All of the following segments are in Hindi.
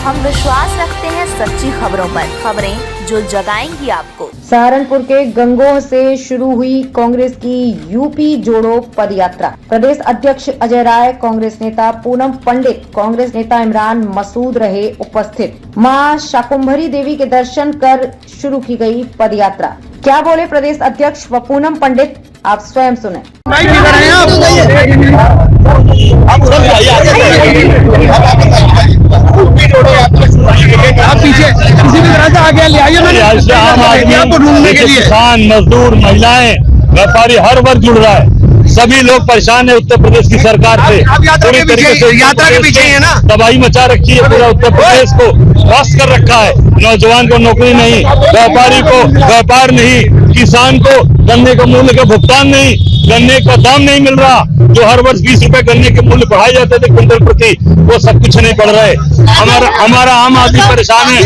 हम विश्वास रखते हैं सच्ची खबरों पर, खबरें जो जगाएंगी आपको। सहारनपुर के गंगोह से शुरू हुई कांग्रेस की यूपी जोड़ो पदयात्रा। प्रदेश अध्यक्ष अजय राय, कांग्रेस नेता पूनम पंडित, कांग्रेस नेता इमरान मसूद रहे उपस्थित। मां शाकुंभरी देवी के दर्शन कर शुरू की गई पदयात्रा। क्या बोले प्रदेश अध्यक्ष व पूनम पंडित, आप स्वयं सुने। आप पीछे किसी भी तरह से आगे ले आइए। आम आदमी को ढूंढने के लिए किसान, मजदूर, महिलाएं, व्यापारी, हर वर्ग जुड़ रहा है। सभी लोग परेशान है उत्तर प्रदेश की सरकार से। पूरी तरीके से यात्रा के पीछे है ना, तबाही मचा रखी है। पूरा उत्तर प्रदेश को ध्वस्त कर रखा है। नौजवान को नौकरी नहीं, व्यापारी को व्यापार नहीं, किसान को गन्ने के मूल्य का भुगतान नहीं, गन्ने का दाम नहीं मिल रहा। जो हर वर्ष 20 रुपए गन्ने के मूल्य बढ़ाए जाते थे क्विंटल प्रति, वो सब कुछ नहीं बढ़ रहा है। हमारा आम आदमी परेशान है।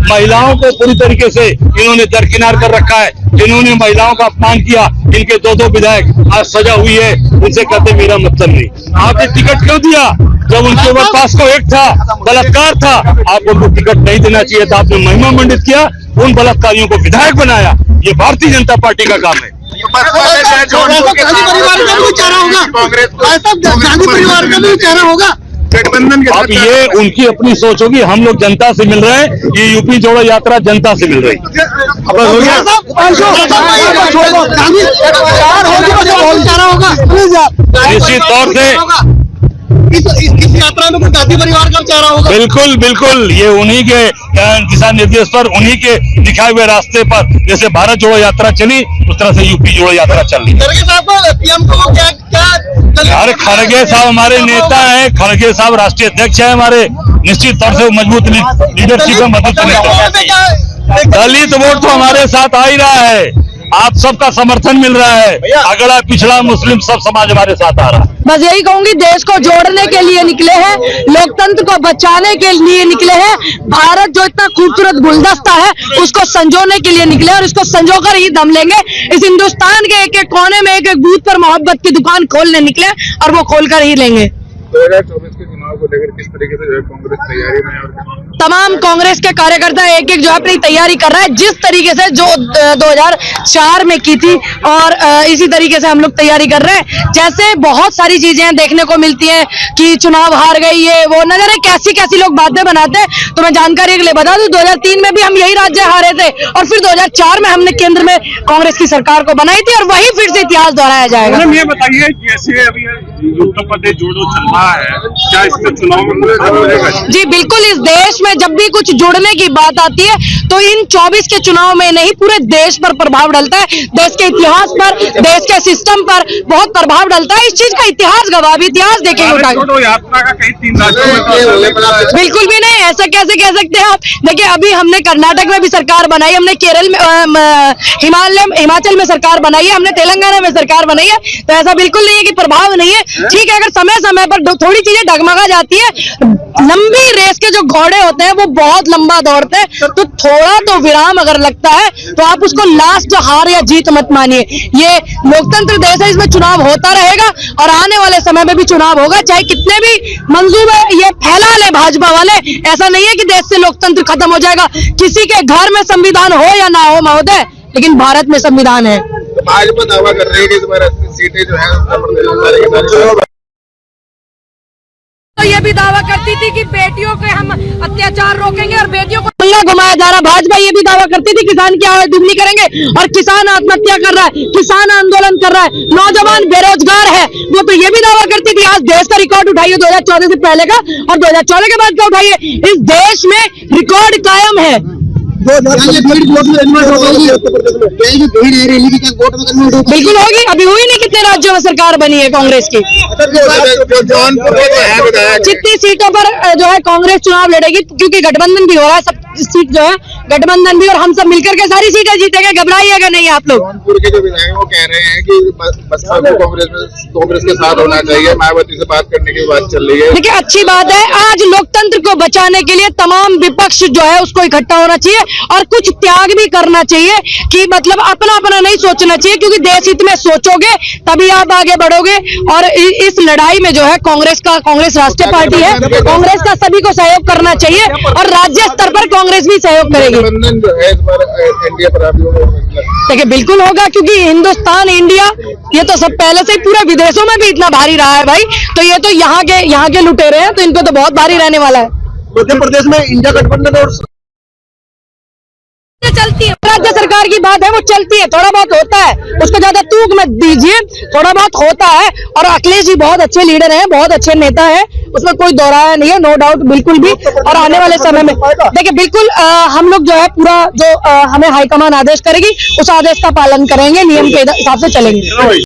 महिलाओं को पूरी तरीके से इन्होंने दरकिनार कर रखा है। जिन्होंने महिलाओं का अपमान किया, इनके दो विधायक आज सजा हुई है। उनसे कहते मेरा मतलब नहीं। आपने टिकट क्यों दिया जब उनके ऊपर पास्को एक्ट था, बलात्कार था? आप उनको टिकट नहीं देना चाहिए था। आपने महिमा मंडित किया, उन बलात्कारियों को विधायक बनाया। ये भारतीय जनता पार्टी का काम है। अब ये उनकी अपनी सोच होगी। हम लोग जनता से मिल रहे हैं। ये यूपी जोड़ो यात्रा जनता से मिल रही है। निश्चित तौर से इस यात्रा में गांधी परिवार का चारा होगा। बिल्कुल ये उन्हीं के दिशा निर्देश पर, उन्हीं के दिखाए हुए रास्ते पर जैसे भारत जोड़ो यात्रा चली, उस तरह से यूपी जोड़ो यात्रा चल रही है। अरे खड़गे साहब हमारे नेता हैं। खड़गे साहब राष्ट्रीय अध्यक्ष हैं हमारे। निश्चित तौर से मजबूत लीडरशिप में मदद करेंगे। दलित वोट तो हमारे साथ आ ही रहा है। आप सबका समर्थन मिल रहा है। अगला पिछड़ा मुस्लिम सब समाज हमारे साथ आ रहा है। बस यही कहूंगी, देश को जोड़ने के लिए निकले हैं, लोकतंत्र को बचाने के लिए निकले हैं। भारत जो इतना खूबसूरत गुलदस्ता है, उसको संजोने के लिए निकले और इसको संजोकर ही दम लेंगे। इस हिंदुस्तान के एक एक कोने में एक एक बूथ पर मोहब्बत की दुकान खोलने निकले और वो खोलकर ही लेंगे। 2024 के चुनाव को लेकर किस तरीके से कांग्रेस तैयारी में है? तमाम कांग्रेस के कार्यकर्ता एक एक जो है अपनी तैयारी कर रहा है, जिस तरीके से जो 2004 में की थी, और इसी तरीके से हम लोग तैयारी कर रहे हैं। जैसे बहुत सारी चीजें देखने को मिलती हैं कि चुनाव हार गई, ये वो न जाने कैसी कैसी लोग बातें बनाते हैं। तो मैं जानकारी के लिए बता दूं, 2003 में भी हम यही राज्य हारे थे और फिर 2004 में हमने केंद्र में कांग्रेस की सरकार को बनाई थी और वही फिर से इतिहास दोहराया जाएगा। ये बताइए, जैसे अभी उत्तर प्रदेश जोड़ो चल रहा है, क्या इसमें चुनाव में? जी बिल्कुल, इस देश में जब भी कुछ जुड़ने की बात आती है तो इन 24 के चुनाव में नहीं, पूरे देश पर प्रभाव डलता है। देश के इतिहास पर, देश के सिस्टम पर बहुत प्रभाव डलता है। इस चीज का इतिहास गवाह भी, इतिहास देखेंगे उठा यात्रा का कहीं 3 राज्यों में बिल्कुल भी नहीं। ऐसा कैसे कह सकते हैं आप? देखिए, अभी हमने कर्नाटक में भी सरकार बनाई, हमने केरल में, हिमाचल में सरकार बनाई है, हमने तेलंगाना में सरकार बनाई है। तो ऐसा बिल्कुल नहीं है कि प्रभाव नहीं है। ठीक है, अगर समय समय पर थोड़ी चीजें डगमगा जाती है, लंबी रेस के जो घोड़े होते हैं वो बहुत लंबा दौड़ते हैं, तो थोड़ा तो विराम अगर लगता है तो आप उसको लास्ट हार या जीत मत मानिए। ये लोकतंत्र देश है, इसमें चुनाव होता रहेगा और आने वाले समय में भी चुनाव होगा। चाहे कितने भी मंसूबे ये फैला ले भाजपा वाले, ऐसा नहीं है कि देश से लोकतंत्र खत्म हो जाएगा। किसी के घर में संविधान हो या ना हो महोदय, लेकिन भारत में संविधान है। भाजपा दावा कर रही है कि इस बार सीटें जो है तो ये भी दावा करती थी कि बेटियों के हम अत्याचार रोकेंगे और बेटियों को घुमाया जा रहा। भाजपा ये भी दावा करती थी किसान की आय दुगनी करेंगे, और किसान आत्महत्या कर रहा है, किसान आंदोलन कर रहा है, नौजवान बेरोजगार है। वो तो ये भी दावा करती थी। आज देश का रिकॉर्ड उठाइए 2014 से पहले का और 2014 के बाद का उठाइए, इस देश में रिकॉर्ड कायम है। बिल्कुल होगी, अभी हुई नहीं। कितने राज्यों में सरकार बनी है कांग्रेस की? जितनी सीटों पर जो है कांग्रेस चुनाव लड़ेगी, क्योंकि गठबंधन भी हो रहा है, सब सीट जो है गठबंधन भी और हम सब मिलकर के सारी सीटें जीतेंगे, घबराइएगा नहीं आप लोग। जौनपुर के जो विधायक वो कह रहे हैं कि बसपा को कांग्रेस के साथ होना चाहिए, मायावती से बात करने की बात चल रही है। देखिए अच्छी बात है, आज लोकतंत्र को बचाने के लिए तमाम विपक्ष जो है उसको इकट्ठा होना चाहिए और कुछ त्याग भी करना चाहिए कि मतलब अपना अपना नहीं सोचना चाहिए, क्योंकि देश हित में सोचोगे तभी आप आगे बढ़ोगे। और इस लड़ाई में जो है कांग्रेस राष्ट्रीय पार्टी है, कांग्रेस का सभी को सहयोग करना चाहिए और राज्य स्तर पर कांग्रेस भी सहयोग करेगी। गठबंधन जो है इस बार एनडीए पर आप लोगों को देखिए बिल्कुल होगा, क्योंकि हिंदुस्तान इंडिया ये तो सब पहले से ही पूरे विदेशों में भी इतना भारी रहा है भाई, तो ये तो यहाँ के लुटेरे हैं, तो इनको तो बहुत भारी रहने वाला है। मध्य प्रदेश में इंडिया गठबंधन और चलती है, राज्य सरकार की बात है वो चलती है, थोड़ा बहुत होता है, उसको ज्यादा तूक मत दीजिए, थोड़ा बहुत होता है। और अखिलेश जी बहुत अच्छे लीडर हैं, बहुत अच्छे नेता हैं, उसमें कोई दोहराया नहीं है, नो डाउट बिल्कुल भी। और आने वाले समय में देखिए बिल्कुल हम लोग जो है पूरा जो हमें हाईकमान आदेश करेगी उस आदेश का पालन करेंगे, नियम के हिसाब से चलेंगे।